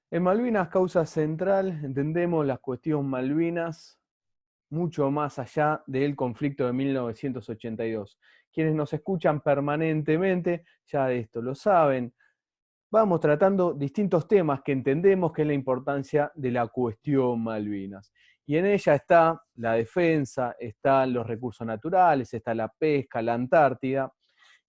En Malvinas Causa Central entendemos la cuestión Malvinas mucho más allá del conflicto de 1982. Quienes nos escuchan permanentemente ya de esto lo saben. Vamos tratando distintos temas que entendemos que es la importancia de la cuestión Malvinas. Y en ella está la defensa, están los recursos naturales, está la pesca, la Antártida.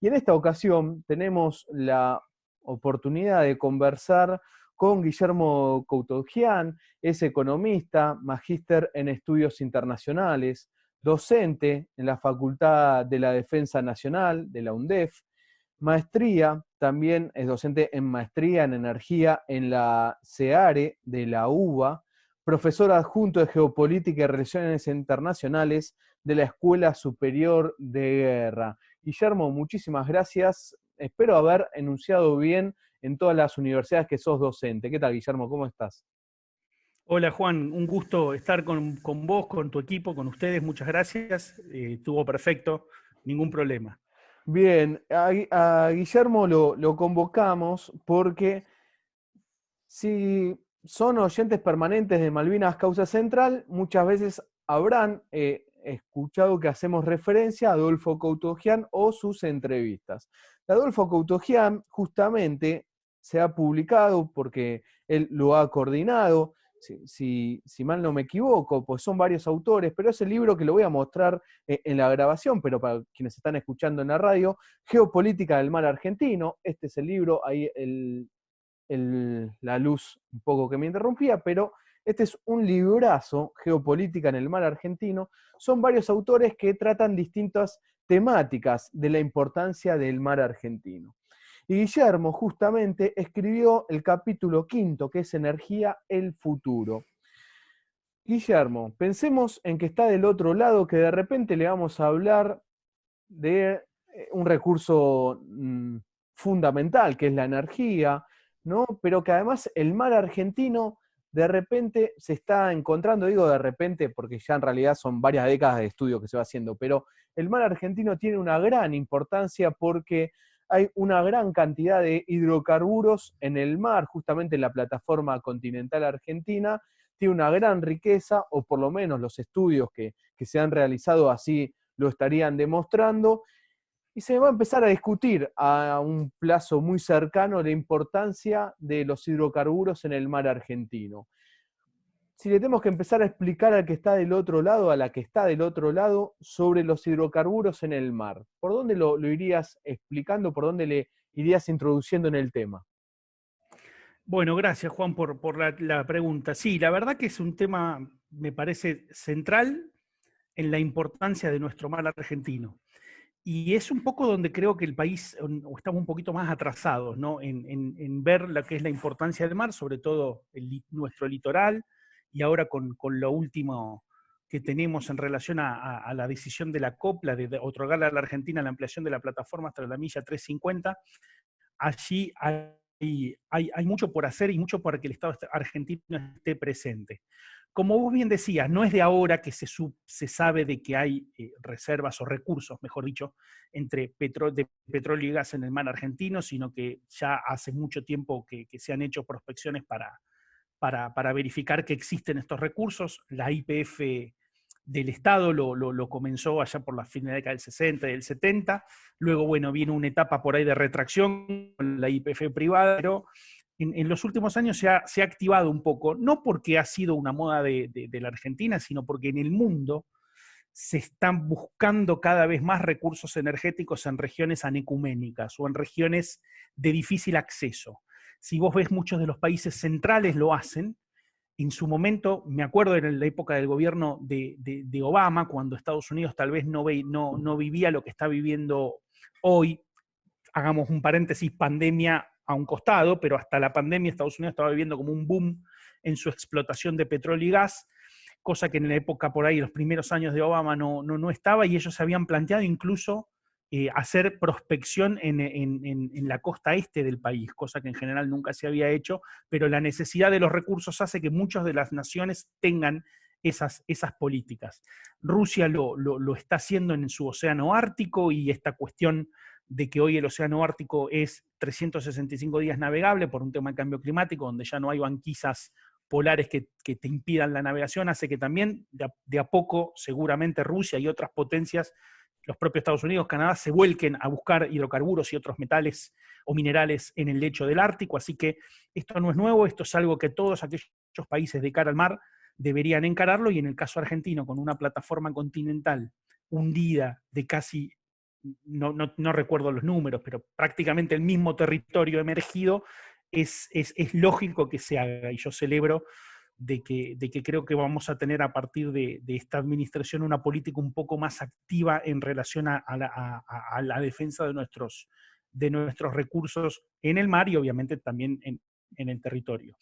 Y en esta ocasión tenemos la oportunidad de conversar con Guillermo Coutogian, es economista, magíster en estudios internacionales, docente en la Facultad de la Defensa Nacional de la UNDEF, maestría, también es docente en maestría en energía en la CEARE de la UBA, profesor adjunto de Geopolítica y Relaciones Internacionales de la Escuela Superior de Guerra. Guillermo, muchísimas gracias. Espero haber enunciado bien en todas las universidades que sos docente. ¿Qué tal, Guillermo? ¿Cómo estás? Hola Juan, un gusto estar con vos, con tu equipo, con ustedes, muchas gracias. Estuvo perfecto, ningún problema. Bien, a Guillermo lo convocamos porque si son oyentes permanentes de Malvinas Causa Central, muchas veces habrán escuchado que hacemos referencia a Adolfo Coutogian o sus entrevistas. De Adolfo Coutogian justamente se ha publicado porque él lo ha coordinado, si mal no me equivoco, pues son varios autores, pero es el libro que lo voy a mostrar en la grabación, pero para quienes están escuchando en la radio, Geopolítica del Mar Argentino. Este es el libro, ahí la luz un poco que me interrumpía, pero este es un librazo, Geopolítica en el Mar Argentino. Son varios autores que tratan distintas temáticas de la importancia del mar argentino. Y Guillermo justamente escribió el capítulo quinto, que es Energía, el futuro. Guillermo, pensemos en que está del otro lado, que de repente le vamos a hablar de un recurso fundamental, que es la energía, ¿no? Pero que además el mar argentino de repente se está encontrando, digo de repente porque ya en realidad son varias décadas de estudio que se va haciendo, pero el mar argentino tiene una gran importancia porque hay una gran cantidad de hidrocarburos en el mar, justamente en la plataforma continental argentina, tiene una gran riqueza, o por lo menos los estudios que se han realizado así lo estarían demostrando, y se va a empezar a discutir a un plazo muy cercano la importancia de los hidrocarburos en el mar argentino. Si le tenemos que empezar a explicar al que está del otro lado, a la que está del otro lado, sobre los hidrocarburos en el mar, ¿por dónde lo irías explicando? ¿Por dónde le irías introduciendo en el tema? Bueno, gracias Juan por la pregunta. Sí, la verdad que es un tema, me parece, central en la importancia de nuestro mar argentino. Y es un poco donde creo que el país, o estamos un poquito más atrasados, ¿no? En ver lo que es la importancia del mar, sobre todo nuestro litoral, y ahora con lo último que tenemos en relación a la decisión de la COP, de otorgarle a la Argentina la ampliación de la plataforma hasta la milla 350, allí hay mucho por hacer y mucho para que el Estado argentino esté presente. Como vos bien decías, no es de ahora que se sabe de que hay reservas o recursos, mejor dicho, de petróleo y gas en el mar argentino, sino que ya hace mucho tiempo que se han hecho prospecciones para verificar que existen estos recursos. La YPF del Estado lo comenzó allá por la fin de la década del 60 y del 70. Luego, bueno, viene una etapa por ahí de retracción con la YPF privada, pero en los últimos años se ha activado un poco, no porque ha sido una moda de la Argentina, sino porque en el mundo se están buscando cada vez más recursos energéticos en regiones anecuménicas o en regiones de difícil acceso. Si vos ves, muchos de los países centrales lo hacen. En su momento, me acuerdo en la época del gobierno de Obama, cuando Estados Unidos tal vez no vivía lo que está viviendo hoy. Hagamos un paréntesis, pandemia a un costado, pero hasta la pandemia Estados Unidos estaba viviendo como un boom en su explotación de petróleo y gas, cosa que en la época por ahí, los primeros años de Obama no estaba, y ellos se habían planteado incluso hacer prospección en la costa este del país, cosa que en general nunca se había hecho, pero la necesidad de los recursos hace que muchas de las naciones tengan esas políticas. Rusia lo está haciendo en su océano Ártico, y esta cuestión de que hoy el océano Ártico es 365 días navegable por un tema de cambio climático, donde ya no hay banquisas polares que te impidan la navegación, hace que también de a poco seguramente Rusia y otras potencias, los propios Estados Unidos, Canadá, se vuelquen a buscar hidrocarburos y otros metales o minerales en el lecho del Ártico, así que esto no es nuevo, esto es algo que todos aquellos países de cara al mar deberían encararlo, y en el caso argentino, con una plataforma continental hundida de casi, no recuerdo los números, pero prácticamente el mismo territorio emergido, es lógico que se haga, y yo celebro de que creo que vamos a tener a partir de esta administración una política un poco más activa en relación a la defensa de nuestros recursos en el mar y obviamente también en el territorio.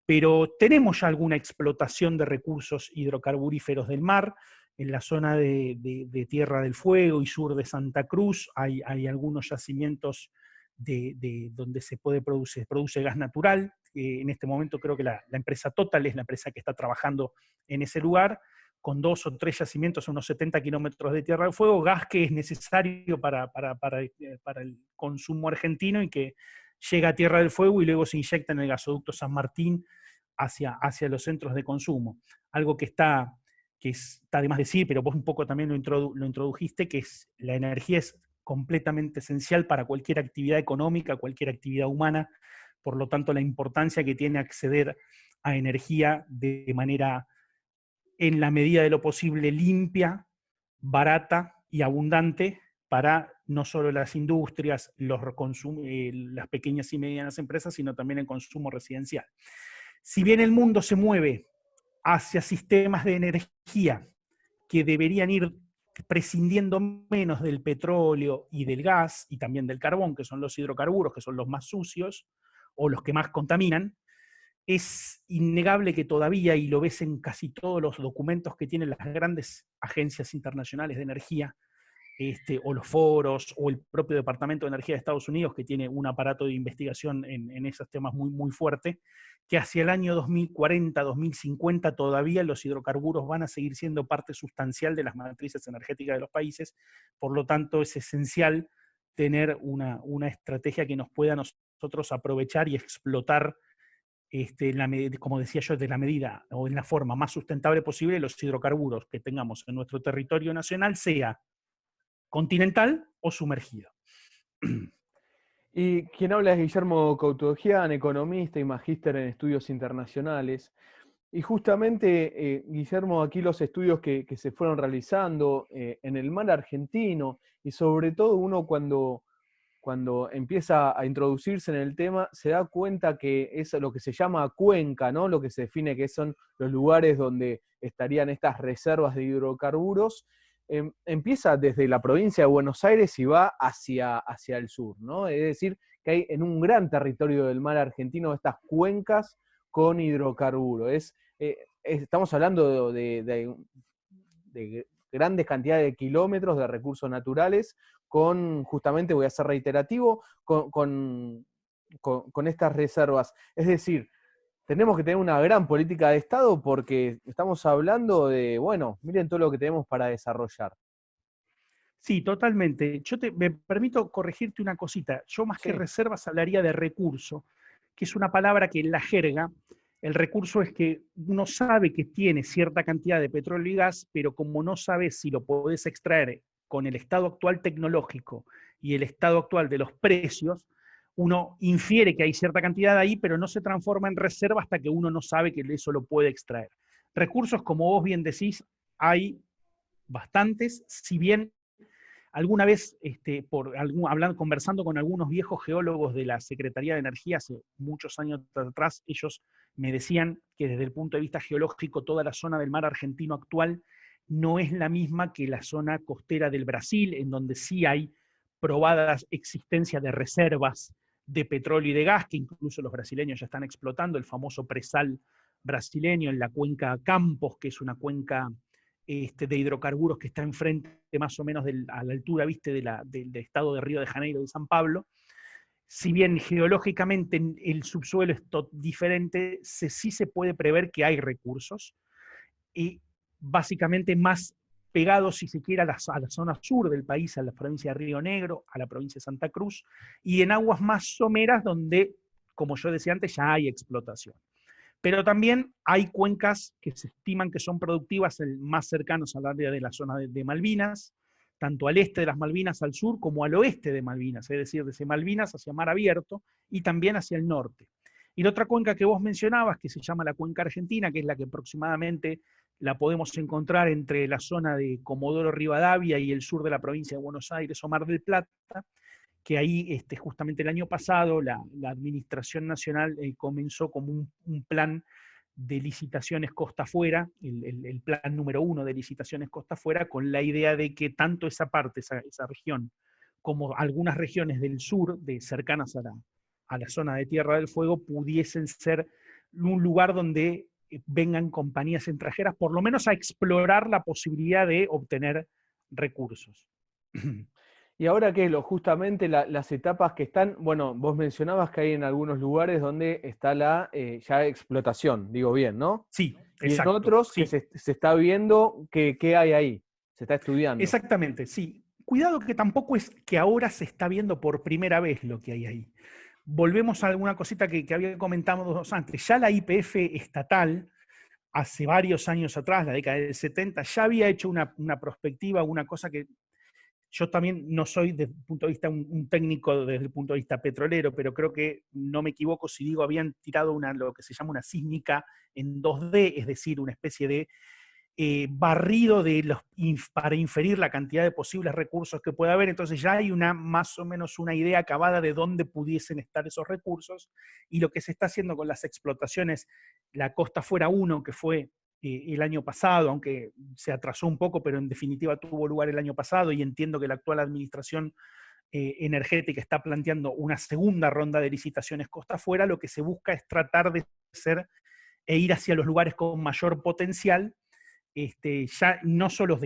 Pero tenemos ya alguna explotación de recursos hidrocarburíferos del mar. En la zona de Tierra del Fuego y sur de Santa Cruz hay algunos yacimientos donde se produce gas natural. En este momento creo que la empresa Total es la empresa que está trabajando en ese lugar, con 2 o 3 yacimientos a unos 70 kilómetros de Tierra del Fuego, gas que es necesario para el consumo argentino y que llega a Tierra del Fuego y luego se inyecta en el gasoducto San Martín hacia los centros de consumo. Algo que está de más decir, pero vos un poco también lo introdujiste, que es la energía es completamente esencial para cualquier actividad económica, cualquier actividad humana, por lo tanto la importancia que tiene acceder a energía de manera, en la medida de lo posible, limpia, barata y abundante para no solo las industrias, las pequeñas y medianas empresas, sino también el consumo residencial. Si bien el mundo se mueve hacia sistemas de energía que deberían ir prescindiendo menos del petróleo y del gas, y también del carbón, que son los hidrocarburos, que son los más sucios, o los que más contaminan, es innegable que todavía, y lo ves en casi todos los documentos que tienen las grandes agencias internacionales de energía, o los foros, o el propio Departamento de Energía de Estados Unidos, que tiene un aparato de investigación en esos temas muy, muy fuerte, que hacia el año 2040, 2050, todavía los hidrocarburos van a seguir siendo parte sustancial de las matrices energéticas de los países. Por lo tanto, es esencial tener una estrategia que nos pueda nosotros aprovechar y explotar, como decía yo, de la medida o en la forma más sustentable posible, los hidrocarburos que tengamos en nuestro territorio nacional, sea continental o sumergido. Y quien habla es Guillermo Coutogian, economista y magíster en estudios internacionales. Y justamente, Guillermo, aquí los estudios que se fueron realizando en el mar argentino, y sobre todo uno cuando empieza a introducirse en el tema, se da cuenta que es lo que se llama cuenca, ¿no? Lo que se define que son los lugares donde estarían estas reservas de hidrocarburos. Empieza desde la provincia de Buenos Aires y va hacia el sur, ¿no? Es decir, que hay en un gran territorio del mar argentino estas cuencas con hidrocarburos. Estamos hablando de grandes cantidades de kilómetros de recursos naturales justamente, voy a ser reiterativo, con estas reservas. Es decir, tenemos que tener una gran política de Estado porque estamos hablando de, bueno, miren todo lo que tenemos para desarrollar. Sí, totalmente. Me permito corregirte una cosita. Yo más que reservas hablaría de recurso, que es una palabra que en la jerga, el recurso es que uno sabe que tiene cierta cantidad de petróleo y gas, pero como no sabes si lo podés extraer con el estado actual tecnológico y el estado actual de los precios, uno infiere que hay cierta cantidad ahí, pero no se transforma en reserva hasta que uno no sabe que eso lo puede extraer. Recursos, como vos bien decís, hay bastantes, si bien alguna vez, conversando con algunos viejos geólogos de la Secretaría de Energía hace muchos años atrás, ellos me decían que desde el punto de vista geológico toda la zona del mar argentino actual no es la misma que la zona costera del Brasil, en donde sí hay probadas existencia de reservas de petróleo y de gas, que incluso los brasileños ya están explotando, el famoso presal brasileño en la cuenca Campos, que es una cuenca de hidrocarburos que está enfrente más o menos a la altura, ¿viste?, del estado de Río de Janeiro, de San Pablo. Si bien geológicamente el subsuelo es diferente, sí se puede prever que hay recursos, y básicamente más pegados, si se quiere, a la zona sur del país, a la provincia de Río Negro, a la provincia de Santa Cruz, y en aguas más someras donde, como yo decía antes, ya hay explotación. Pero también hay cuencas que se estiman que son productivas más cercanos al área de la zona de Malvinas, tanto al este de las Malvinas al sur como al oeste de Malvinas, es decir, desde Malvinas hacia Mar Abierto y también hacia el norte. Y la otra cuenca que vos mencionabas, que se llama la cuenca argentina, que es la que aproximadamente la podemos encontrar entre la zona de Comodoro Rivadavia y el sur de la provincia de Buenos Aires o Mar del Plata, que ahí justamente el año pasado la Administración Nacional comenzó como un plan de licitaciones costa afuera, el plan número 1 de licitaciones costa afuera, con la idea de que tanto esa parte, esa región, como algunas regiones del sur, cercanas a la zona de Tierra del Fuego, pudiesen ser un lugar donde vengan compañías extranjeras, por lo menos a explorar la posibilidad de obtener recursos. Y ahora que justamente las etapas que están, bueno, vos mencionabas que hay en algunos lugares donde está la ya explotación, digo bien, ¿no? Sí, Y en exacto. otros Sí. que se está viendo qué hay ahí, se está estudiando. Exactamente, sí. Cuidado que tampoco es que ahora se está viendo por primera vez lo que hay ahí. Volvemos a alguna cosita que había comentado antes. Ya la YPF estatal, hace varios años atrás, la década del 70, ya había hecho una perspectiva, una cosa que yo también no soy desde el punto de vista un técnico desde el punto de vista petrolero, pero creo que no me equivoco si digo habían tirado lo que se llama una sísmica en 2D, es decir, una especie de barrido para inferir la cantidad de posibles recursos que puede haber. Entonces ya hay más o menos una idea acabada de dónde pudiesen estar esos recursos, y lo que se está haciendo con las explotaciones, la Costa Fuera 1, que fue el año pasado, aunque se atrasó un poco, pero en definitiva tuvo lugar el año pasado, y entiendo que la actual administración energética está planteando una segunda ronda de licitaciones costa afuera. Lo que se busca es tratar de hacer ir hacia los lugares con mayor potencial, ya no solo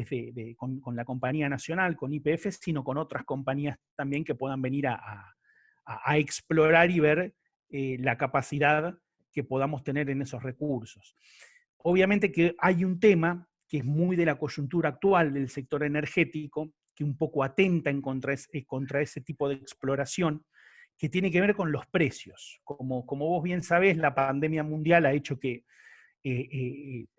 con la compañía nacional, con YPF, sino con otras compañías también que puedan venir a explorar y ver la capacidad que podamos tener en esos recursos. Obviamente que hay un tema que es muy de la coyuntura actual del sector energético, que un poco atenta contra ese tipo de exploración, que tiene que ver con los precios. Como vos bien sabés, la pandemia mundial ha hecho que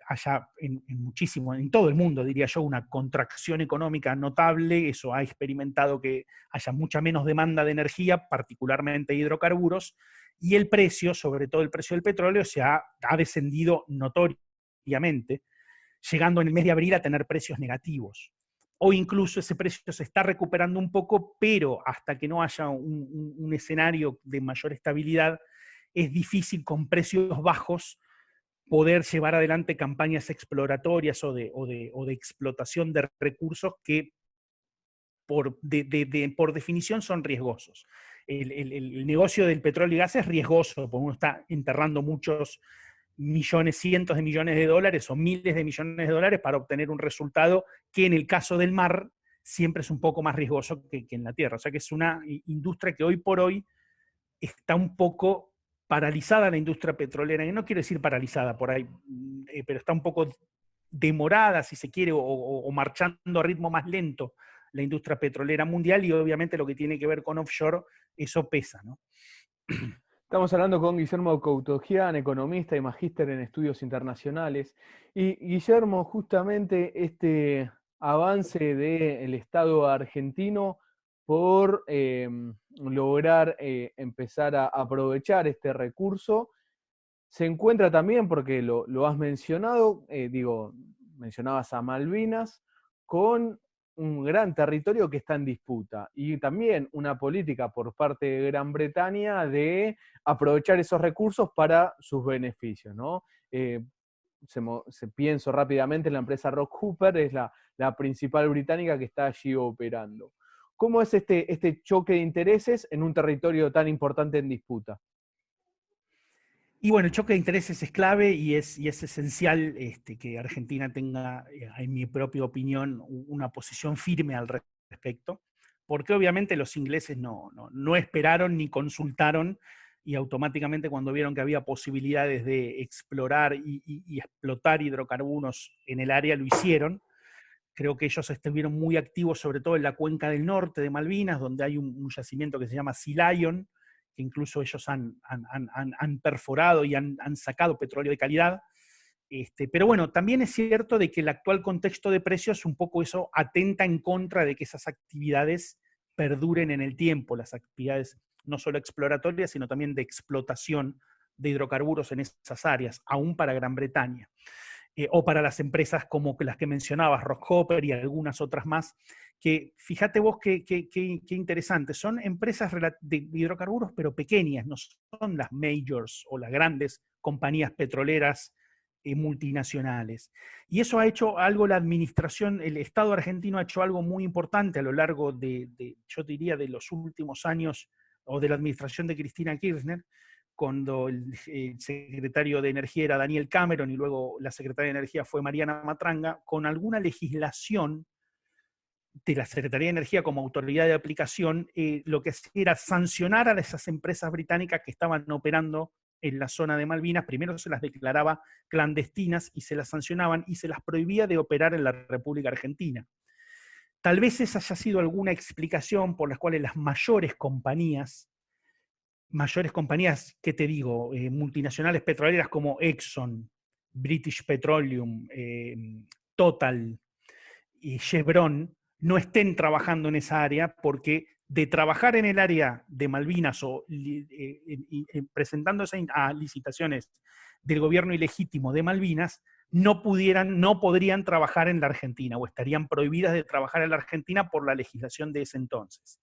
haya en todo el mundo, diría yo, una contracción económica notable. Eso ha experimentado que haya mucha menos demanda de energía, particularmente hidrocarburos, y el precio, sobre todo el precio del petróleo, ha descendido notoriamente, llegando en el mes de abril a tener precios negativos. O incluso ese precio se está recuperando un poco, pero hasta que no haya un escenario de mayor estabilidad, es difícil con precios bajos poder llevar adelante campañas exploratorias o de explotación de recursos que por definición son riesgosos. El negocio del petróleo y gas es riesgoso, porque uno está enterrando muchos millones, cientos de millones de dólares o miles de millones de dólares para obtener un resultado que en el caso del mar siempre es un poco más riesgoso que en la tierra. O sea que es una industria que hoy por hoy está un poco paralizada, la industria petrolera, y no quiero decir paralizada por ahí, pero está un poco demorada, si se quiere, o marchando a ritmo más lento la industria petrolera mundial, y obviamente lo que tiene que ver con offshore, eso pesa, ¿no? Estamos hablando con Guillermo Coutogian, economista y magíster en estudios internacionales. Y Guillermo, justamente este avance del Estado argentino por lograr empezar a aprovechar este recurso, se encuentra también, porque lo has mencionado, mencionabas a Malvinas, con un gran territorio que está en disputa, y también una política por parte de Gran Bretaña de aprovechar esos recursos para sus beneficios, ¿no? Pienso rápidamente en la empresa Rock Hooper, es la principal británica que está allí operando. ¿Cómo es este choque de intereses en un territorio tan importante en disputa? Y bueno, el choque de intereses es clave, y es esencial que Argentina tenga, en mi propia opinión, una posición firme al respecto, porque obviamente los ingleses no esperaron ni consultaron, y automáticamente cuando vieron que había posibilidades de explorar y explotar hidrocarburos en el área, lo hicieron. Creo que ellos estuvieron muy activos, sobre todo en la cuenca del norte de Malvinas, donde hay un yacimiento que se llama Sea Lion, que incluso ellos han perforado y han sacado petróleo de calidad. Pero bueno, también es cierto de que el actual contexto de precios, un poco eso atenta en contra de que esas actividades perduren en el tiempo, las actividades no solo exploratorias, sino también de explotación de hidrocarburos en esas áreas, aún para Gran Bretaña. O para las empresas como las que mencionabas, Rockhopper y algunas otras más, que fíjate vos qué interesante, son empresas de hidrocarburos pero pequeñas, no son las majors o las grandes compañías petroleras multinacionales. Y eso ha hecho algo la administración, el Estado argentino ha hecho algo muy importante a lo largo yo diría, de los últimos años, o de la administración de Cristina Kirchner, cuando el secretario de Energía era Daniel Cameron y luego la secretaria de Energía fue Mariana Matranga, con alguna legislación de la Secretaría de Energía como autoridad de aplicación, lo que hacía era sancionar a esas empresas británicas que estaban operando en la zona de Malvinas. Primero se las declaraba clandestinas y se las sancionaban y se las prohibía de operar en la República Argentina. Tal vez esa haya sido alguna explicación por las cuales las mayores compañías, ¿qué te digo? Multinacionales petroleras como Exxon, British Petroleum, Total y Chevron, no estén trabajando en esa área, porque de trabajar en el área de Malvinas o presentándose a licitaciones del gobierno ilegítimo de Malvinas, no podrían trabajar en la Argentina, o estarían prohibidas de trabajar en la Argentina por la legislación de ese entonces.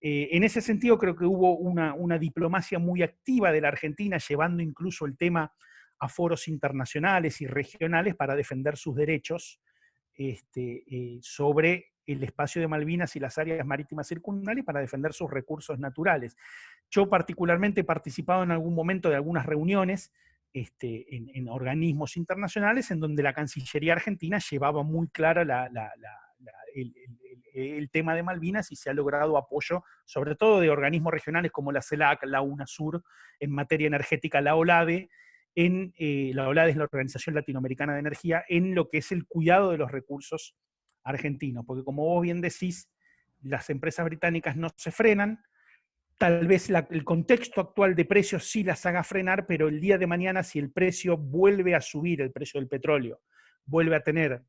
En ese sentido, creo que hubo una diplomacia muy activa de la Argentina, llevando incluso el tema a foros internacionales y regionales para defender sus derechos sobre el espacio de Malvinas y las áreas marítimas circundales, para defender sus recursos naturales. Yo particularmente he participado en algún momento de algunas reuniones en organismos internacionales en donde la Cancillería argentina llevaba muy clara el tema de Malvinas, y se ha logrado apoyo, sobre todo de organismos regionales como la CELAC, la UNASUR, en materia energética, la OLADE, la OLADE es la Organización Latinoamericana de Energía, en lo que es el cuidado de los recursos argentinos, porque como vos bien decís, las empresas británicas no se frenan. Tal vez el contexto actual de precios sí las haga frenar, pero el día de mañana, si el precio vuelve a subir, el precio del petróleo vuelve a tener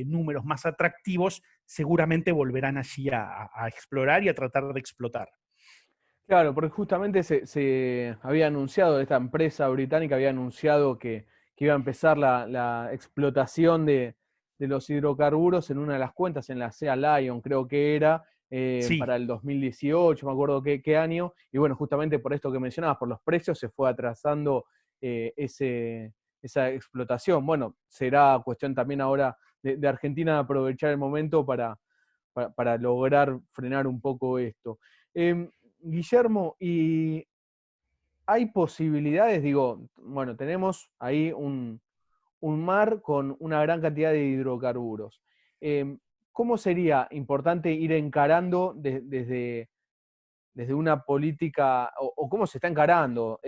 números más atractivos, seguramente volverán allí a explorar y a tratar de explotar. Claro, porque justamente se había anunciado, esta empresa británica había anunciado que iba a empezar la explotación de los hidrocarburos en una de las cuentas, en la Sea Lion, creo que era, Sí, para el 2018, me acuerdo qué año, y bueno, justamente por esto que mencionabas, por los precios, se fue atrasando esa explotación. Bueno, será cuestión también ahora de Argentina aprovechar el momento para lograr frenar un poco esto. Guillermo, ¿y hay posibilidades? Digo, bueno, tenemos ahí un mar con una gran cantidad de hidrocarburos. ¿Cómo sería importante ir encarando desde una política, o cómo se está encarando?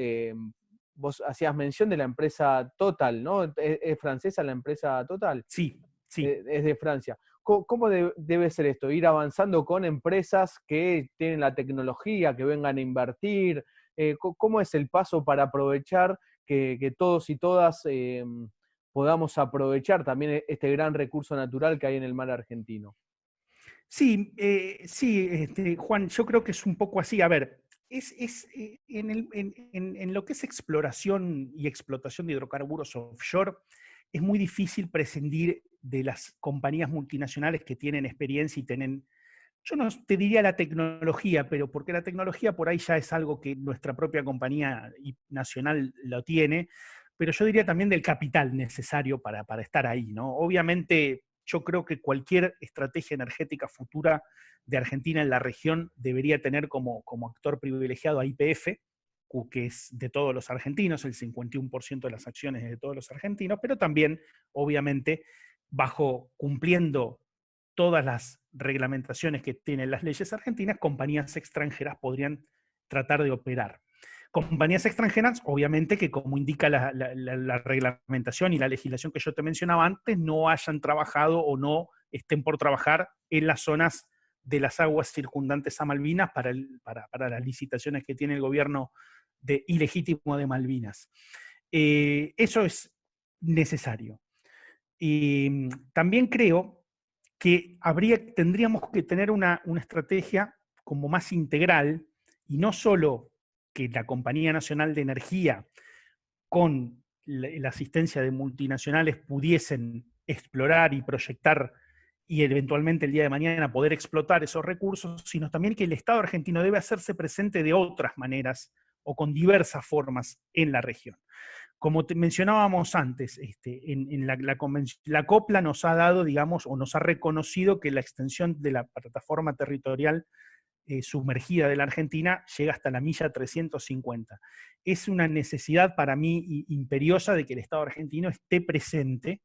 Vos hacías mención de la empresa Total, ¿no? ¿Es francesa la empresa Total? sí, sí. Es de Francia. ¿Cómo debe ser esto? Ir avanzando con empresas que tienen la tecnología, que vengan a invertir. ¿Cómo es el paso para aprovechar que todos y todas podamos aprovechar también este gran recurso natural que hay en el mar argentino? Sí, sí, Juan, yo creo que es un poco así. A ver, en lo que es exploración y explotación de hidrocarburos offshore, es muy difícil prescindir de las compañías multinacionales que tienen experiencia y tienen, yo no te diría la tecnología, pero porque la tecnología por ahí ya es algo que nuestra propia compañía nacional lo tiene, pero yo diría también del capital necesario para estar ahí, ¿no? Obviamente, yo creo que cualquier estrategia energética futura de Argentina en la región debería tener como actor privilegiado a YPF, que es de todos los argentinos, el 51% de las acciones es de todos los argentinos, pero también, obviamente, cumpliendo todas las reglamentaciones que tienen las leyes argentinas, compañías extranjeras podrían tratar de operar. Compañías extranjeras, obviamente, que como indica la reglamentación y la legislación que yo te mencionaba antes, no hayan trabajado o no estén por trabajar en las zonas de las aguas circundantes a Malvinas para las licitaciones que tiene el gobierno ilegítimo de Malvinas. Eso es necesario. También creo que tendríamos que tener una estrategia como más integral, y no solo que la Compañía Nacional de Energía con la asistencia de multinacionales pudiesen explorar y proyectar y eventualmente el día de mañana poder explotar esos recursos, sino también que el Estado argentino debe hacerse presente de otras maneras o con diversas formas en la región. Como mencionábamos antes, la COPLA nos ha dado, digamos, o nos ha reconocido que la extensión de la plataforma territorial sumergida de la Argentina llega hasta la milla 350. Es una necesidad para mí imperiosa de que el Estado argentino esté presente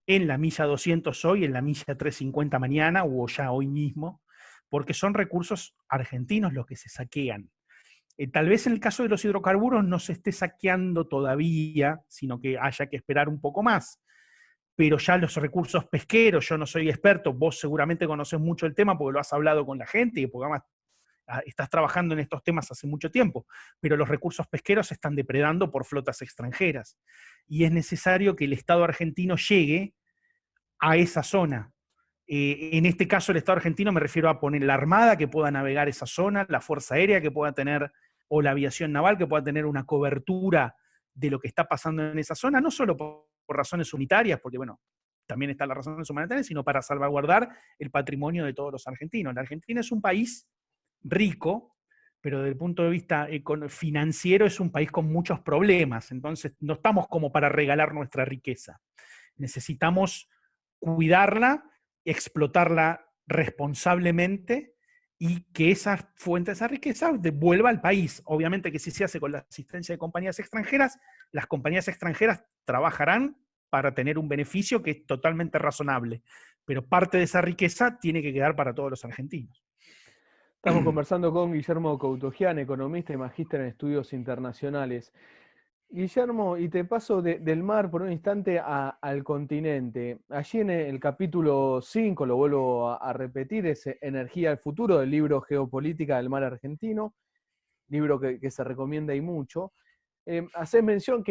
en la milla 200 hoy, en la milla 350 mañana o ya hoy mismo, porque son recursos argentinos los que se saquean. Tal vez en el caso de los hidrocarburos no se esté saqueando todavía, sino que haya que esperar un poco más. Pero ya los recursos pesqueros, yo no soy experto, vos seguramente conocés mucho el tema porque lo has hablado con la gente y porque además estás trabajando en estos temas hace mucho tiempo, pero los recursos pesqueros se están depredando por flotas extranjeras. Y es necesario que el Estado argentino llegue a esa zona. En este caso, el Estado argentino me refiero a poner la Armada que pueda navegar esa zona, la Fuerza Aérea que pueda tener, o la aviación naval que pueda tener una cobertura de lo que está pasando en esa zona, no solo por razones unitarias, porque bueno, también están las razones humanitarias, sino para salvaguardar el patrimonio de todos los argentinos. La Argentina es un país rico, pero desde el punto de vista financiero es un país con muchos problemas, entonces no estamos como para regalar nuestra riqueza. Necesitamos cuidarla, explotarla responsablemente y que esa fuente, esa riqueza, devuelva al país. Obviamente que si se hace con la asistencia de compañías extranjeras, las compañías extranjeras trabajarán para tener un beneficio que es totalmente razonable, pero parte de esa riqueza tiene que quedar para todos los argentinos. Estamos conversando con Guillermo Coutogian, economista y magíster en estudios internacionales. Guillermo, y te paso del mar por un instante al continente. Allí en el capítulo 5, lo vuelvo a repetir, es Energía al futuro del libro Geopolítica del mar argentino, libro que se recomienda y mucho. Hacés mención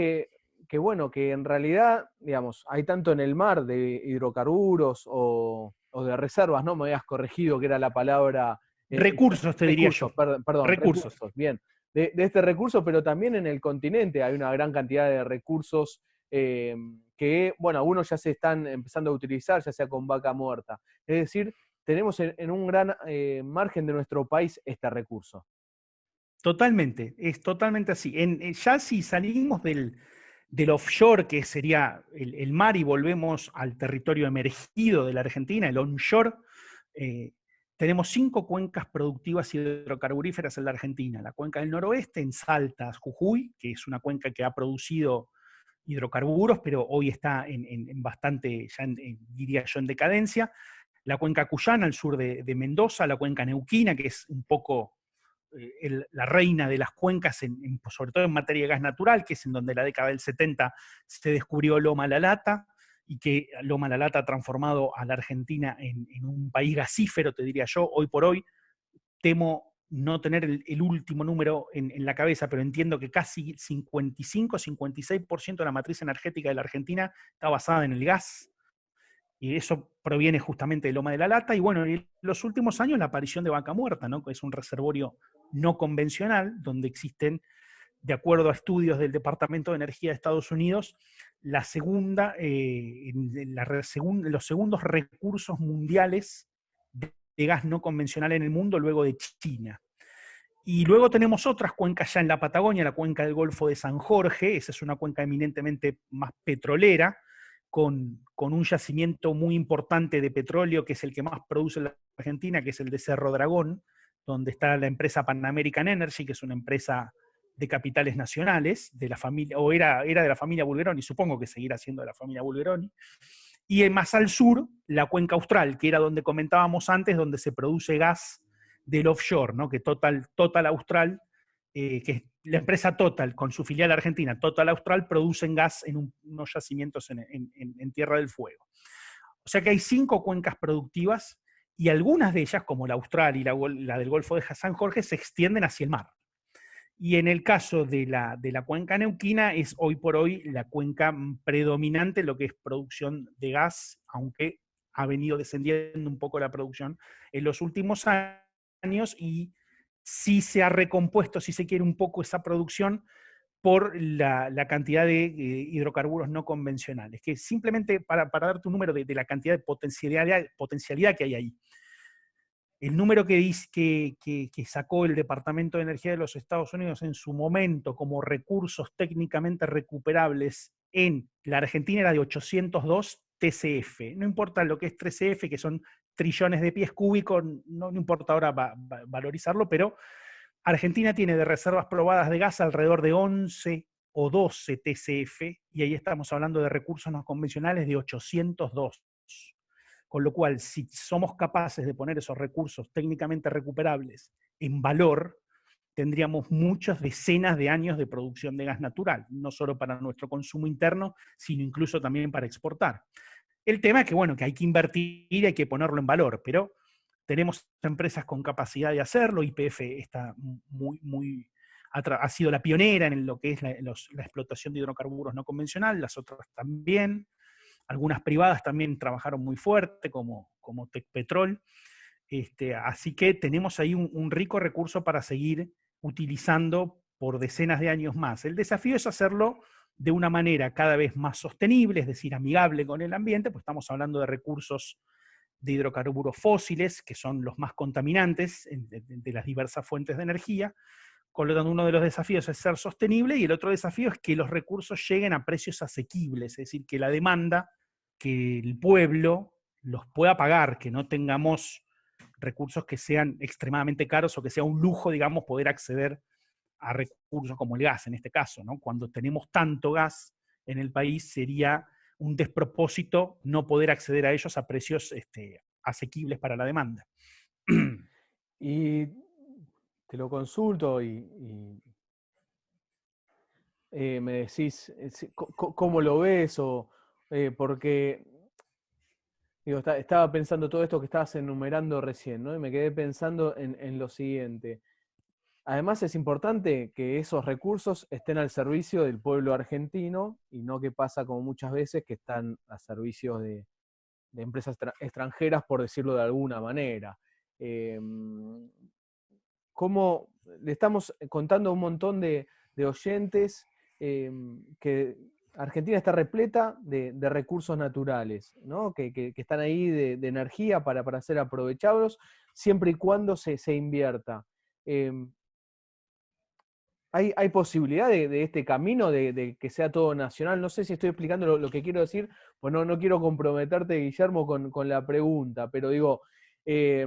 bueno, que en realidad, digamos, hay tanto en el mar de hidrocarburos o de reservas, ¿no? Me habías corregido que era la palabra. Recursos, te diría yo. Perdón, recursos, bien. De este recurso, pero también en el continente hay una gran cantidad de recursos que, bueno, algunos ya se están empezando a utilizar, ya sea con vaca muerta. Es decir, tenemos en un gran margen de nuestro país este recurso. Totalmente, es totalmente así. Ya si salimos del offshore, que sería el mar, y volvemos al territorio emergido de la Argentina, el onshore, tenemos 5 cuencas productivas hidrocarburíferas en la Argentina. La cuenca del noroeste, en Salta, Jujuy, que es una cuenca que ha producido hidrocarburos, pero hoy está en bastante, ya diría yo, en decadencia. La cuenca cuyana, al sur de Mendoza, la cuenca neuquina, que es un poco la reina de las cuencas, sobre todo en materia de gas natural, que es en donde en la década del 70 se descubrió Loma La Lata, y que Loma La Lata ha transformado a la Argentina en un país gasífero, te diría yo. Hoy por hoy temo no tener el último número en la cabeza, pero entiendo que casi 55-56% de la matriz energética de la Argentina está basada en el gas, y eso proviene justamente de Loma de la Lata. Y bueno, en los últimos años la aparición de Vaca Muerta, ¿no? Que es un reservorio no convencional, donde existen, de acuerdo a estudios del Departamento de Energía de Estados Unidos, los segundos recursos mundiales de gas no convencional en el mundo, luego de China. Y luego tenemos otras cuencas ya en la Patagonia, la cuenca del Golfo de San Jorge. Esa es una cuenca eminentemente más petrolera, con un yacimiento muy importante de petróleo, que es el que más produce la Argentina, que es el de Cerro Dragón, donde está la empresa Pan American Energy, que es una empresa de capitales nacionales, de la familia, o era de la familia Bulgeroni, supongo que seguirá siendo de la familia Bulgeroni. Y más al sur, la cuenca austral, que era donde comentábamos antes, donde se produce gas del offshore, ¿no? Que Total Austral, que es la empresa Total, con su filial argentina, Total Austral, producen gas en unos yacimientos en Tierra del Fuego. O sea que hay 5 cuencas productivas y algunas de ellas, como la austral y la del Golfo de San Jorge, se extienden hacia el mar. Y en el caso de la cuenca neuquina es hoy por hoy la cuenca predominante en lo que es producción de gas, aunque ha venido descendiendo un poco la producción en los últimos años y sí se ha recompuesto, si se quiere, un poco esa producción por la cantidad de hidrocarburos no convencionales, que simplemente para darte un número de la cantidad de potencialidad que hay ahí. El número que sacó el Departamento de Energía de los Estados Unidos en su momento como recursos técnicamente recuperables en la Argentina era de 802 TCF. No importa lo que es TCF, que son trillones de pies cúbicos, no importa ahora valorizarlo, pero Argentina tiene de reservas probadas de gas alrededor de 11 o 12 TCF, y ahí estamos hablando de recursos no convencionales de 802. Con lo cual, si somos capaces de poner esos recursos técnicamente recuperables en valor, tendríamos muchas decenas de años de producción de gas natural, no solo para nuestro consumo interno, sino incluso también para exportar. El tema es que, bueno, que hay que invertir y hay que ponerlo en valor, pero tenemos empresas con capacidad de hacerlo. YPF está ha sido la pionera en lo que es la explotación de hidrocarburos no convencional, las otras también. Algunas privadas también trabajaron muy fuerte, como Tecpetrol. Así que tenemos ahí un rico recurso para seguir utilizando por decenas de años más. El desafío es hacerlo de una manera cada vez más sostenible, es decir, amigable con el ambiente, pues estamos hablando de recursos de hidrocarburos fósiles, que son los más contaminantes de las diversas fuentes de energía. Con lo tanto, uno de los desafíos es ser sostenible y el otro desafío es que los recursos lleguen a precios asequibles, es decir, que la demanda, que el pueblo los pueda pagar, que no tengamos recursos que sean extremadamente caros o que sea un lujo, digamos, poder acceder a recursos como el gas en este caso, ¿no? Cuando tenemos tanto gas en el país sería un despropósito no poder acceder a ellos a precios asequibles para la demanda. Y te lo consulto me decís cómo lo ves porque digo, estaba pensando todo esto que estabas enumerando recién, ¿no? Y me quedé pensando en lo siguiente. Además es importante que esos recursos estén al servicio del pueblo argentino y no que pasa como muchas veces que están a servicio de empresas extranjeras, por decirlo de alguna manera. ¿Cómo le estamos contando a un montón de oyentes que Argentina está repleta de recursos naturales, ¿no? que están ahí de energía para ser aprovechados, siempre y cuando se invierta? ¿Hay posibilidad de este camino, de que sea todo nacional? No sé si estoy explicando lo que quiero decir, pues no quiero comprometerte, Guillermo, con la pregunta, pero digo, eh,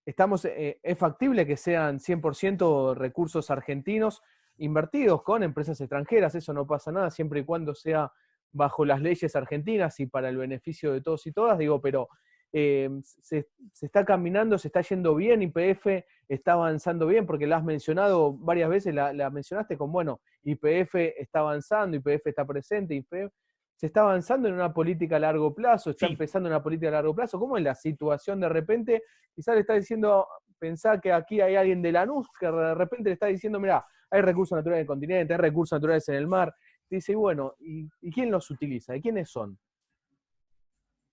¿es factible que sean 100% recursos argentinos invertidos con empresas extranjeras? Eso no pasa nada, siempre y cuando sea bajo las leyes argentinas y para el beneficio de todos y todas, digo, pero se está caminando, se está yendo bien, YPF está avanzando bien, porque la has mencionado varias veces, la mencionaste con, bueno, YPF está avanzando, YPF está presente, YPF se está avanzando en una política a largo plazo, está empezando una política a largo plazo. ¿Cómo es la situación de repente? Quizás le está diciendo, pensá que aquí hay alguien de Lanús que de repente le está diciendo, mira, hay recursos naturales en el continente, hay recursos naturales en el mar. Dice, bueno, ¿y quién los utiliza? ¿Y quiénes son?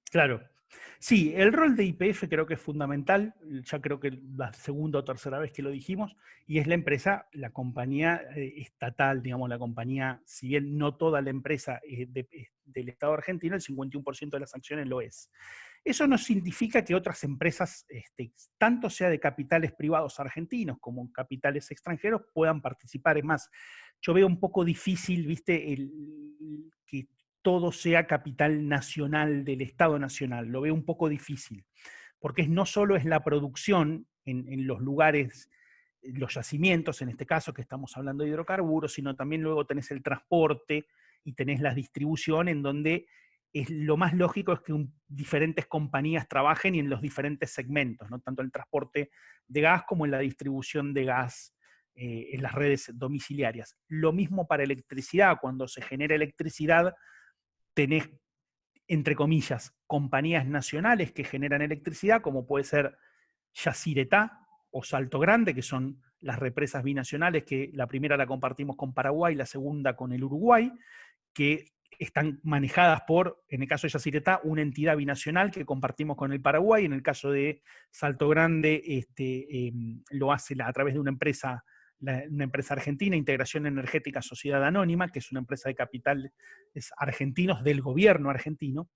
Claro. Sí, el rol de YPF creo que es fundamental, ya creo que la segunda o tercera vez que lo dijimos, y es la empresa, la compañía estatal, digamos, la compañía, si bien no toda la empresa del Estado argentino, el 51% de las acciones lo es. Eso no significa que otras empresas, tanto sea de capitales privados argentinos como capitales extranjeros, puedan participar. Es más, yo veo un poco difícil, viste, que todo sea capital nacional del Estado nacional. Lo veo un poco difícil, porque no solo es la producción en los lugares, los yacimientos, en este caso que estamos hablando de hidrocarburos, sino también luego tenés el transporte y tenés la distribución, en donde lo más lógico es que diferentes compañías trabajen y en los diferentes segmentos, ¿no? Tanto en el transporte de gas como en la distribución de gas en las redes domiciliarias. Lo mismo para electricidad, cuando se genera electricidad, tenés entre comillas, compañías nacionales que generan electricidad, como puede ser Yacyretá o Salto Grande, que son las represas binacionales, que la primera la compartimos con Paraguay, la segunda con el Uruguay, que están manejadas por, en el caso de Yacyretá, una entidad binacional que compartimos con el Paraguay. En el caso de Salto Grande, lo hace a través de una empresa argentina, Integración Energética Sociedad Anónima, que es una empresa de capitales argentinos del gobierno argentino.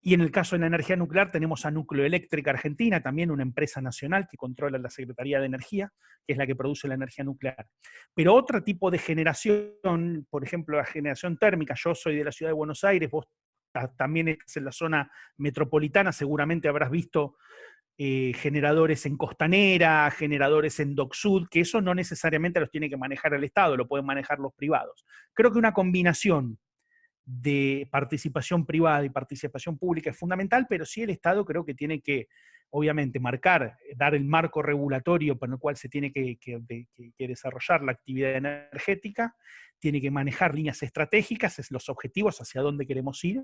Y en el caso de la energía nuclear tenemos a Nucleoeléctrica Argentina, también una empresa nacional que controla la Secretaría de Energía, que es la que produce la energía nuclear. Pero otro tipo de generación, por ejemplo, la generación térmica, yo soy de la ciudad de Buenos Aires, vos también estás en la zona metropolitana, seguramente habrás visto generadores en Costanera, generadores en Dock Sud, que eso no necesariamente los tiene que manejar el Estado, lo pueden manejar los privados. Creo que una combinación de participación privada y participación pública es fundamental, pero sí el Estado creo que tiene que, obviamente, dar el marco regulatorio para el cual se tiene que desarrollar la actividad energética, tiene que manejar líneas estratégicas, los objetivos hacia dónde queremos ir,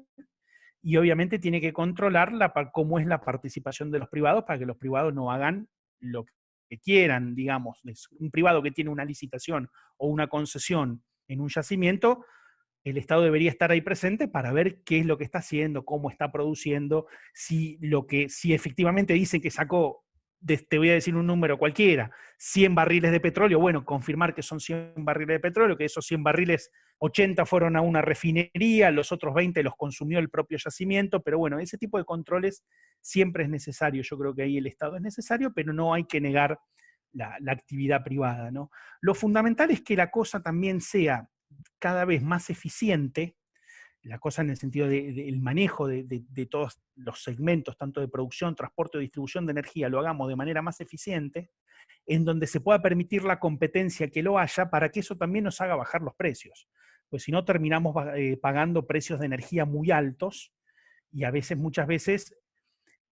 y obviamente tiene que controlar cómo es la participación de los privados para que los privados no hagan lo que quieran, digamos. Un privado que tiene una licitación o una concesión en un yacimiento, el Estado debería estar ahí presente para ver qué es lo que está haciendo, cómo está produciendo, si efectivamente dice que sacó, te voy a decir un número cualquiera, 100 barriles de petróleo, bueno, confirmar que son 100 barriles de petróleo, que esos 100 barriles, 80 fueron a una refinería, los otros 20 los consumió el propio yacimiento, pero bueno, ese tipo de controles siempre es necesario. Yo creo que ahí el Estado es necesario, pero no hay que negar la actividad privada, ¿no? Lo fundamental es que la cosa también sea cada vez más eficiente, la cosa en el sentido del manejo de todos los segmentos, tanto de producción, transporte o distribución de energía, lo hagamos de manera más eficiente, en donde se pueda permitir la competencia que lo haya, para que eso también nos haga bajar los precios. Pues si no, terminamos pagando precios de energía muy altos, y muchas veces,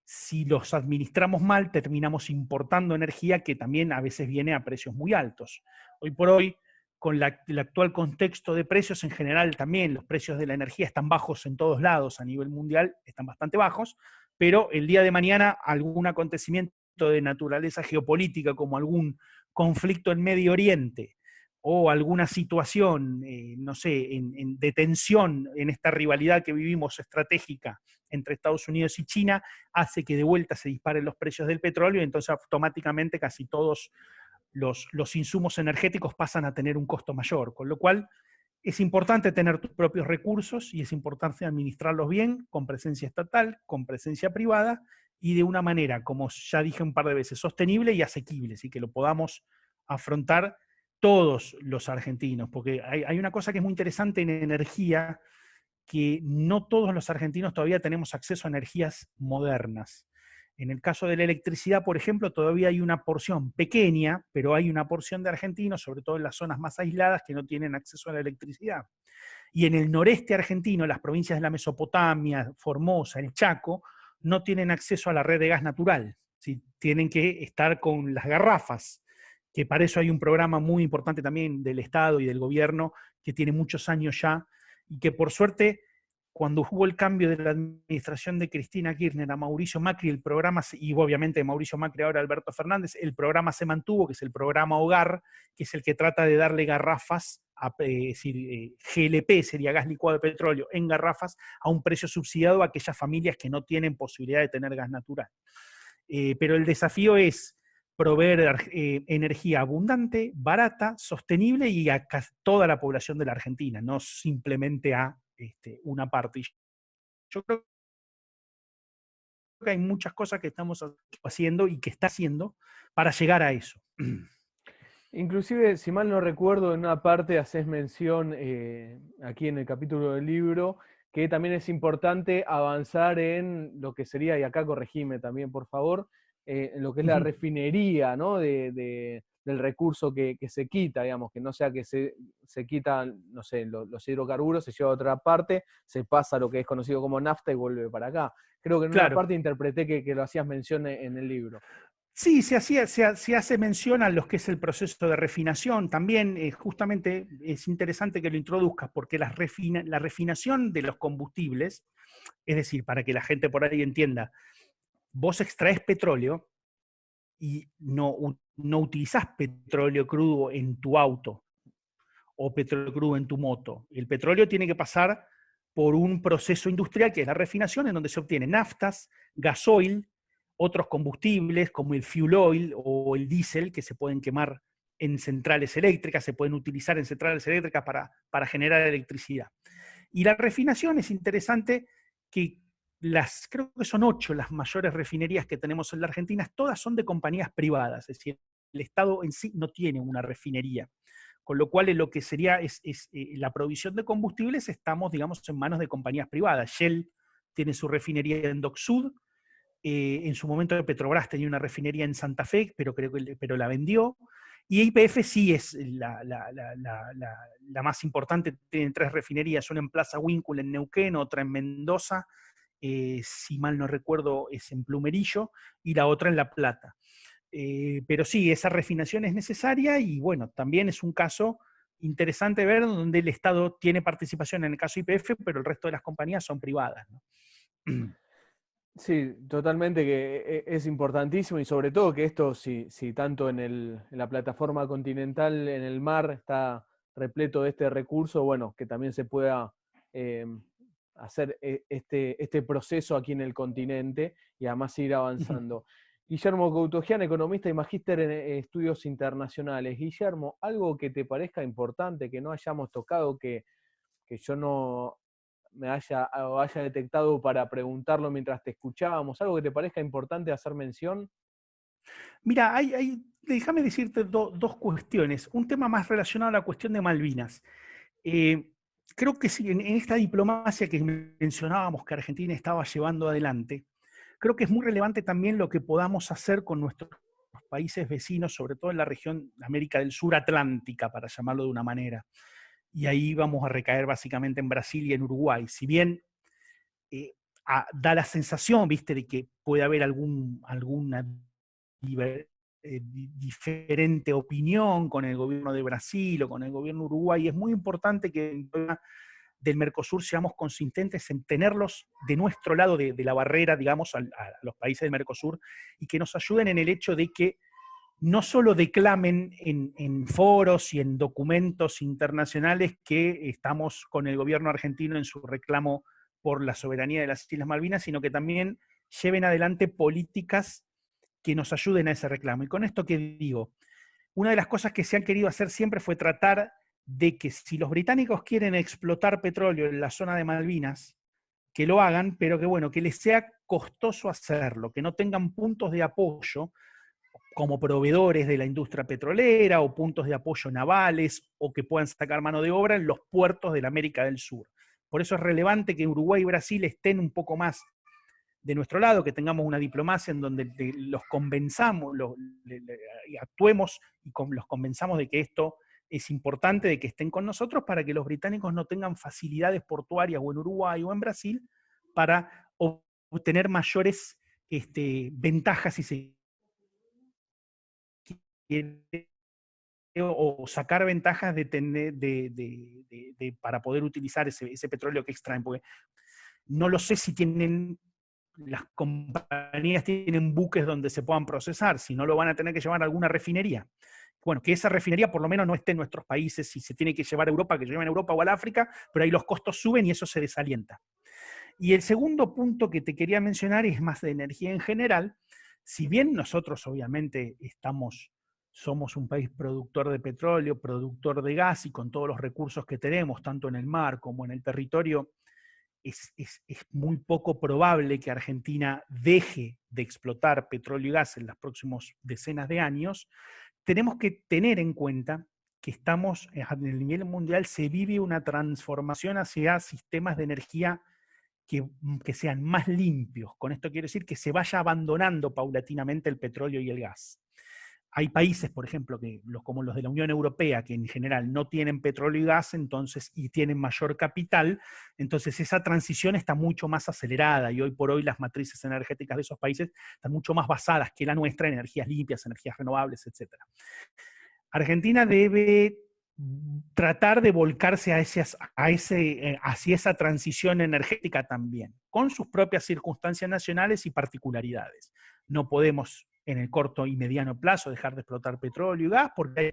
si los administramos mal, terminamos importando energía que también a veces viene a precios muy altos. Hoy por hoy, con el actual contexto de precios en general, también los precios de la energía están bajos en todos lados, a nivel mundial están bastante bajos, pero el día de mañana algún acontecimiento de naturaleza geopolítica, como algún conflicto en Medio Oriente, o alguna situación, no sé, de tensión en esta rivalidad que vivimos estratégica entre Estados Unidos y China, hace que de vuelta se disparen los precios del petróleo, y entonces automáticamente casi todos los insumos energéticos pasan a tener un costo mayor, con lo cual es importante tener tus propios recursos y es importante administrarlos bien, con presencia estatal, con presencia privada, y de una manera, como ya dije un par de veces, sostenible y asequible, así que lo podamos afrontar todos los argentinos, porque hay una cosa que es muy interesante en energía, que no todos los argentinos todavía tenemos acceso a energías modernas. En el caso de la electricidad, por ejemplo, todavía hay una porción pequeña, pero hay una porción de argentinos, sobre todo en las zonas más aisladas, que no tienen acceso a la electricidad. Y en el noreste argentino, las provincias de la Mesopotamia, Formosa, el Chaco, no tienen acceso a la red de gas natural. ¿Sí? Tienen que estar con las garrafas, que para eso hay un programa muy importante también del Estado y del gobierno, que tiene muchos años ya, y que por suerte, cuando hubo el cambio de la administración de Cristina Kirchner a Mauricio Macri, el programa, y obviamente de Mauricio Macri ahora Alberto Fernández, el programa se mantuvo, que es el programa Hogar, que es el que trata de darle garrafas, es decir, GLP, sería gas licuado de petróleo, en garrafas, a un precio subsidiado a aquellas familias que no tienen posibilidad de tener gas natural. Pero el desafío es proveer energía abundante, barata, sostenible y a toda la población de la Argentina, no simplemente a una parte. Yo creo que hay muchas cosas que estamos haciendo y que está haciendo para llegar a eso. Inclusive, si mal no recuerdo, en una parte haces mención aquí en el capítulo del libro, que también es importante avanzar en lo que sería, y acá corregime también, por favor, en lo que es la refinería, ¿no? Del recurso que se quita, digamos, que no sea que se quitan, no sé, los hidrocarburos, se lleva a otra parte, se pasa a lo que es conocido como nafta y vuelve para acá. Creo que en una Claro. parte interpreté que lo hacías mención en el libro. Sí, se hace mención a lo que es el proceso de refinación. También, justamente, es interesante que lo introduzcas, porque la refinación de los combustibles, es decir, para que la gente por ahí entienda, vos extraes petróleo y no utilizás petróleo crudo en tu auto o petróleo crudo en tu moto. El petróleo tiene que pasar por un proceso industrial que es la refinación, en donde se obtienen naftas, gasoil, otros combustibles como el fuel oil o el diésel, que se pueden quemar en centrales eléctricas, se pueden utilizar en centrales eléctricas para generar electricidad. Y la refinación es interesante que creo que son 8 las mayores refinerías que tenemos en la Argentina, todas son de compañías privadas, es decir, el Estado en sí no tiene una refinería. Con lo cual, en lo que sería la provisión de combustibles, estamos, digamos, en manos de compañías privadas. Shell tiene su refinería en Dock Sud, en su momento Petrobras tenía una refinería en Santa Fe, pero la vendió. Y YPF sí es la más importante, tienen 3 refinerías, una en Plaza Huíncul en Neuquén, otra en Mendoza, si mal no recuerdo es en Plumerillo, y la otra en La Plata. Pero sí, esa refinación es necesaria y bueno, también es un caso interesante ver donde el Estado tiene participación en el caso YPF, pero el resto de las compañías son privadas, ¿no? Sí, totalmente que es importantísimo y sobre todo que esto, si tanto en la plataforma continental, en el mar, está repleto de este recurso, bueno, que también se pueda eh, hacer este proceso aquí en el continente y además ir avanzando. Guillermo Coutogian, economista y magíster en estudios internacionales. Guillermo, algo que te parezca importante, que no hayamos tocado, que yo no me haya detectado para preguntarlo mientras te escuchábamos, algo que te parezca importante hacer mención. Mira, déjame decirte dos cuestiones. Un tema más relacionado a la cuestión de Malvinas. Eh, Creo que sí, en esta diplomacia que mencionábamos que Argentina estaba llevando adelante, creo que es muy relevante también lo que podamos hacer con nuestros países vecinos, sobre todo en la región de América del Sur Atlántica, para llamarlo de una manera. Y ahí vamos a recaer básicamente en Brasil y en Uruguay. Si bien eh, da la sensación, viste, de que puede haber alguna diferente opinión con el gobierno de Brasil o con el gobierno de Uruguay, es muy importante que del Mercosur seamos consistentes en tenerlos de nuestro lado de la barrera, digamos, a los países del Mercosur, y que nos ayuden en el hecho de que no solo declamen en foros y en documentos internacionales que estamos con el gobierno argentino en su reclamo por la soberanía de las Islas Malvinas, sino que también lleven adelante políticas que nos ayuden a ese reclamo. Y con esto que digo, una de las cosas que se han querido hacer siempre fue tratar de que si los británicos quieren explotar petróleo en la zona de Malvinas, que lo hagan, pero que bueno, que les sea costoso hacerlo, que no tengan puntos de apoyo como proveedores de la industria petrolera o puntos de apoyo navales o que puedan sacar mano de obra en los puertos de la América del Sur. Por eso es relevante que Uruguay y Brasil estén un poco más de nuestro lado, que tengamos una diplomacia en donde los convenzamos, actuemos y los convenzamos de que esto es importante, de que estén con nosotros para que los británicos no tengan facilidades portuarias o en Uruguay o en Brasil para obtener mayores ventajas, si se quiere, o sacar ventajas para poder utilizar ese petróleo que extraen, porque no lo sé si las compañías tienen buques donde se puedan procesar, si no lo van a tener que llevar a alguna refinería. Bueno, que esa refinería por lo menos no esté en nuestros países, si se tiene que llevar a Europa, que se lleven a Europa o al África, pero ahí los costos suben y eso se desalienta. Y el segundo punto que te quería mencionar es más de energía en general. Si bien nosotros obviamente somos un país productor de petróleo, productor de gas y con todos los recursos que tenemos, tanto en el mar como en el territorio, es muy poco probable que Argentina deje de explotar petróleo y gas en las próximas decenas de años. Tenemos que tener en cuenta que estamos, en el nivel mundial, se vive una transformación hacia sistemas de energía que sean más limpios. Con esto quiero decir que se vaya abandonando paulatinamente el petróleo y el gas. Hay países, por ejemplo, como los de la Unión Europea, que en general no tienen petróleo y gas, entonces, y tienen mayor capital, entonces esa transición está mucho más acelerada y hoy por hoy las matrices energéticas de esos países están mucho más basadas que la nuestra en energías limpias, energías renovables, etc. Argentina debe tratar de volcarse hacia esa transición energética también, con sus propias circunstancias nacionales y particularidades. No podemos en el corto y mediano plazo dejar de explotar petróleo y gas porque hay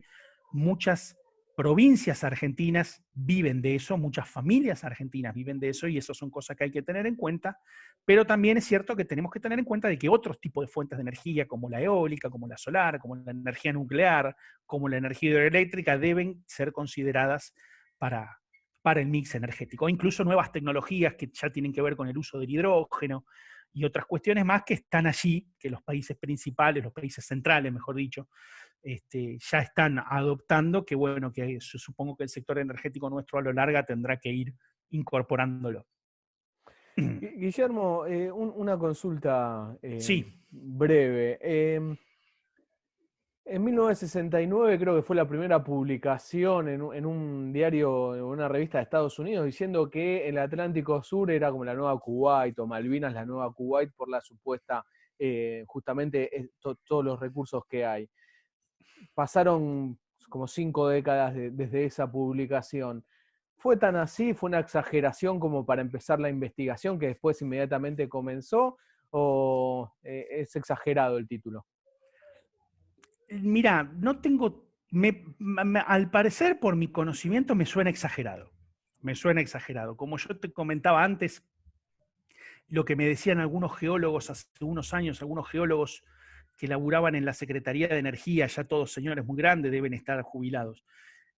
muchas provincias argentinas viven de eso, muchas familias argentinas viven de eso y eso son cosas que hay que tener en cuenta, pero también es cierto que tenemos que tener en cuenta de que otros tipos de fuentes de energía como la eólica, como la solar, como la energía nuclear, como la energía hidroeléctrica deben ser consideradas para el mix energético. O incluso nuevas tecnologías que ya tienen que ver con el uso del hidrógeno y otras cuestiones más que están allí, que los países principales, los países centrales, mejor dicho, ya están adoptando, que bueno, que yo supongo que el sector energético nuestro a lo largo tendrá que ir incorporándolo. Guillermo, una consulta Sí, breve. En 1969 creo que fue la primera publicación en un diario, en una revista de Estados Unidos, diciendo que el Atlántico Sur era como la nueva Kuwait o Malvinas la nueva Kuwait por la supuesta, justamente todos los recursos que hay. Pasaron como 5 décadas desde esa publicación. ¿Fue tan así? ¿Fue una exageración como para empezar la investigación que después inmediatamente comenzó? ¿O es exagerado el título? mira, no tengo, al parecer por mi conocimiento me suena exagerado. Me suena exagerado. Como yo te comentaba antes, lo que me decían algunos geólogos hace unos años, algunos geólogos que laburaban en la Secretaría de Energía, ya todos señores muy grandes, deben estar jubilados.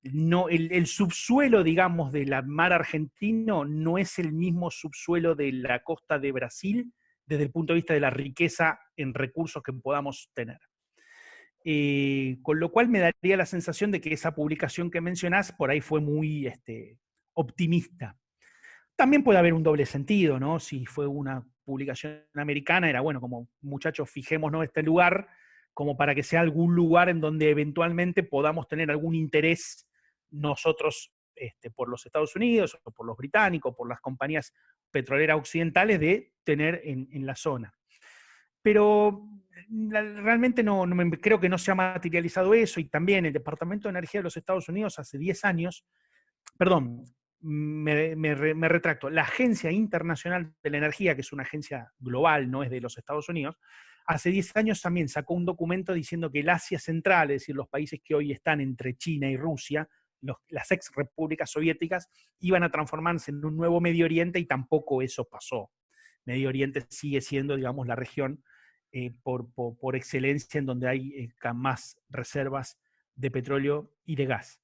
No, el subsuelo, digamos, del mar argentino no es el mismo subsuelo de la costa de Brasil desde el punto de vista de la riqueza en recursos que podamos tener. Con lo cual me daría la sensación de que esa publicación que mencionás por ahí fue muy optimista. También puede haber un doble sentido, ¿no? Si fue una publicación americana, era bueno, como muchachos, fijémonos este lugar, como para que sea algún lugar en donde eventualmente podamos tener algún interés nosotros por los Estados Unidos, o por los británicos, por las compañías petroleras occidentales, de tener en la zona. Pero realmente creo que no se ha materializado eso, y también el Departamento de Energía de los Estados Unidos hace 10 años, perdón, me retracto, la Agencia Internacional de la Energía, que es una agencia global, no es de los Estados Unidos, hace 10 años también sacó un documento diciendo que el Asia Central, es decir, los países que hoy están entre China y Rusia, las ex repúblicas soviéticas, iban a transformarse en un nuevo Medio Oriente y tampoco eso pasó. Medio Oriente sigue siendo, digamos, la región por excelencia en donde hay más reservas de petróleo y de gas.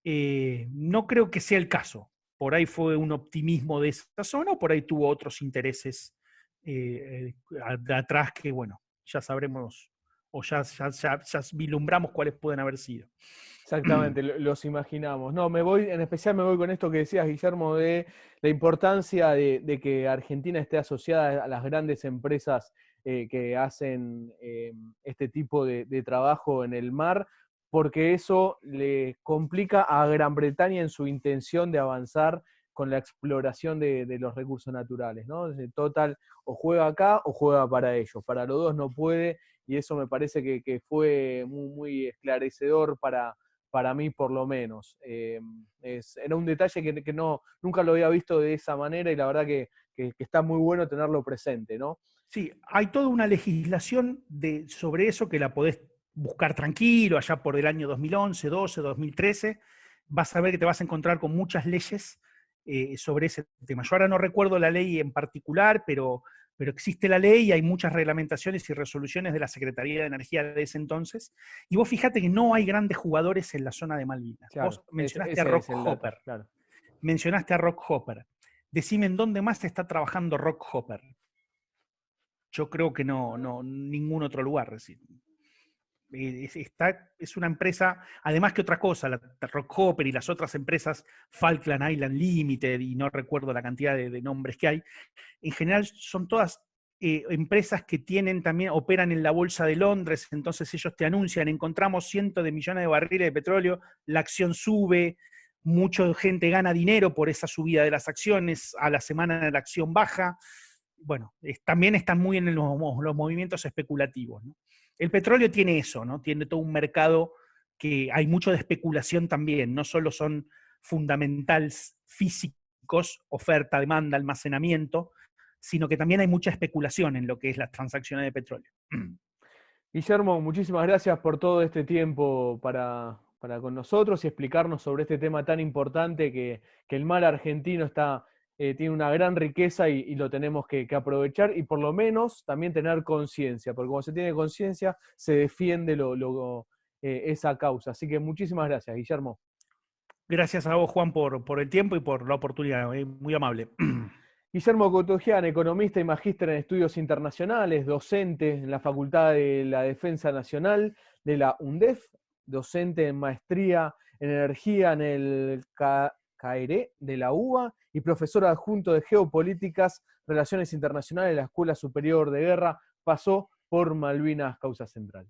No creo que sea el caso. Por ahí fue un optimismo de esa zona, o por ahí tuvo otros intereses de atrás que, bueno, ya sabremos o ya vislumbramos cuáles pueden haber sido. Exactamente, los imaginamos. No, en especial me voy con esto que decías, Guillermo, de la importancia de que Argentina esté asociada a las grandes empresas que hacen este tipo de trabajo en el mar, porque eso le complica a Gran Bretaña en su intención de avanzar con la exploración de los recursos naturales, ¿no? Total, o juega acá o juega para ellos. Para los dos no puede, y eso me parece que fue muy, muy esclarecedor para mí por lo menos. Era un detalle que nunca lo había visto de esa manera y la verdad que está muy bueno tenerlo presente, ¿no? Sí, hay toda una legislación sobre eso que la podés buscar tranquilo, allá por el año 2011, 12, 2013. Vas a ver que te vas a encontrar con muchas leyes sobre ese tema. Yo ahora no recuerdo la ley en particular, pero existe la ley y hay muchas reglamentaciones y resoluciones de la Secretaría de Energía de ese entonces. Y vos fíjate que no hay grandes jugadores en la zona de Malvinas. Claro, Vos mencionaste ese a Rock es el dato, Hopper. claro. Mencionaste a Rock Hopper. Decime en dónde más está trabajando Rock Hopper. Yo creo que no ningún otro lugar. Es una empresa, además que otra cosa, la Rockhopper y las otras empresas, Falkland Island Limited, y no recuerdo la cantidad de nombres que hay, en general son todas empresas que también operan en la bolsa de Londres, entonces ellos te anuncian, encontramos cientos de millones de barriles de petróleo, la acción sube, mucha gente gana dinero por esa subida de las acciones, a la semana la acción baja. Bueno, también están muy en los movimientos especulativos, ¿no? El petróleo tiene eso, ¿no? Tiene todo un mercado que hay mucho de especulación también, no solo son fundamentales físicos, oferta, demanda, almacenamiento, sino que también hay mucha especulación en lo que es las transacciones de petróleo. Guillermo, muchísimas gracias por todo este tiempo para con nosotros y explicarnos sobre este tema tan importante que el mar argentino tiene una gran riqueza y lo tenemos que aprovechar y por lo menos también tener conciencia, porque cuando se tiene conciencia se defiende esa causa. Así que muchísimas gracias, Guillermo. Gracias a vos, Juan, por el tiempo y por la oportunidad. Muy amable. Guillermo Cotogian, economista y magíster en estudios internacionales, docente en la Facultad de la Defensa Nacional de la UNDEF, docente en maestría en energía en el CAERE de la UBA y profesor adjunto de Geopolíticas, Relaciones Internacionales de la Escuela Superior de Guerra, pasó por Malvinas Causa Central.